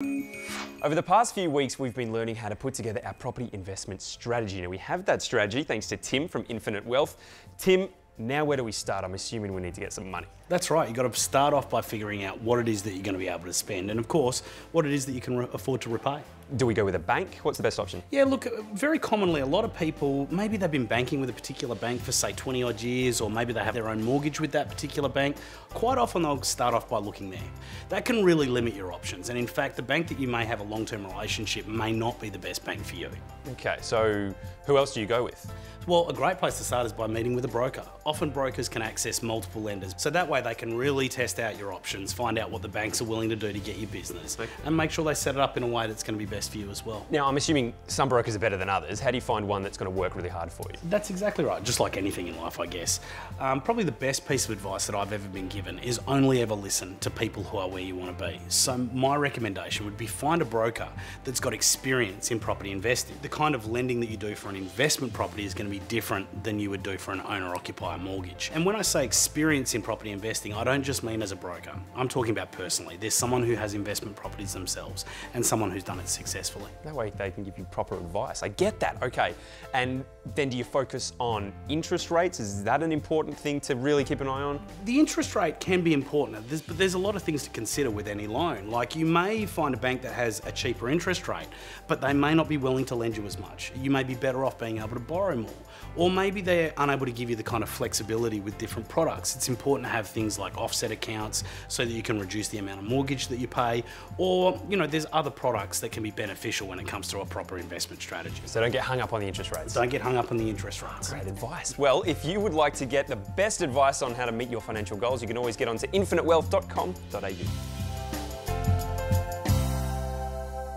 Over the past few weeks, we've been learning how to put together our property investment strategy. Now, we have that strategy thanks to Tim from Infinite Wealth. Tim, now where do we start? I'm assuming we need to get some money. That's right. You've got to start off by figuring out what it is that you're going to be able to spend and, of course, what it is that you can afford to repay. Do we go with a bank? What's the best option? Yeah, look, very commonly, a lot of people, maybe they've been banking with a particular bank for, say, 20 odd years, or maybe they have their own mortgage with that particular bank. Quite often, they'll start off by looking there. That can really limit your options. And in fact, the bank that you may have a long-term relationship may not be the best bank for you. Okay, so who else do you go with? Well, a great place to start is by meeting with a broker. Often brokers can access multiple lenders, so that way they can really test out your options, find out what the banks are willing to do to get your business, and make sure they set it up in a way that's going to be best for you as well. Now, I'm assuming some brokers are better than others. How do you find one that's going to work really hard for you? That's exactly right, just like anything in life, I guess. Probably the best piece of advice that I've ever been given is only ever listen to people who are where you want to be. So my recommendation would be find a broker that's got experience in property investing. The kind of lending that you do for an investment property is going to be different than you would do for an owner-occupier mortgage. And when I say experience in property investing, I don't just mean as a broker. I'm talking about personally. There's someone who has investment properties themselves and someone who's done it successfully. That way they can give you proper advice. I get that, okay. And then do you focus on interest rates? Is that an important thing to really keep an eye on? The interest rate can be important, but there's a lot of things to consider with any loan. Like, you may find a bank that has a cheaper interest rate, but they may not be willing to lend you as much. You may be better off being able to borrow more. Or maybe they're unable to give you the kind of flexibility with different products. It's important to have things like offset accounts so that you can reduce the amount of mortgage that you pay. Or, you know, there's other products that can be beneficial when it comes to a proper investment strategy. So don't get hung up on the interest rates. Don't get hung up on the interest rates. Great advice. Well, if you would like to get the best advice on how to meet your financial goals, you can always get onto infinitewealth.com.au.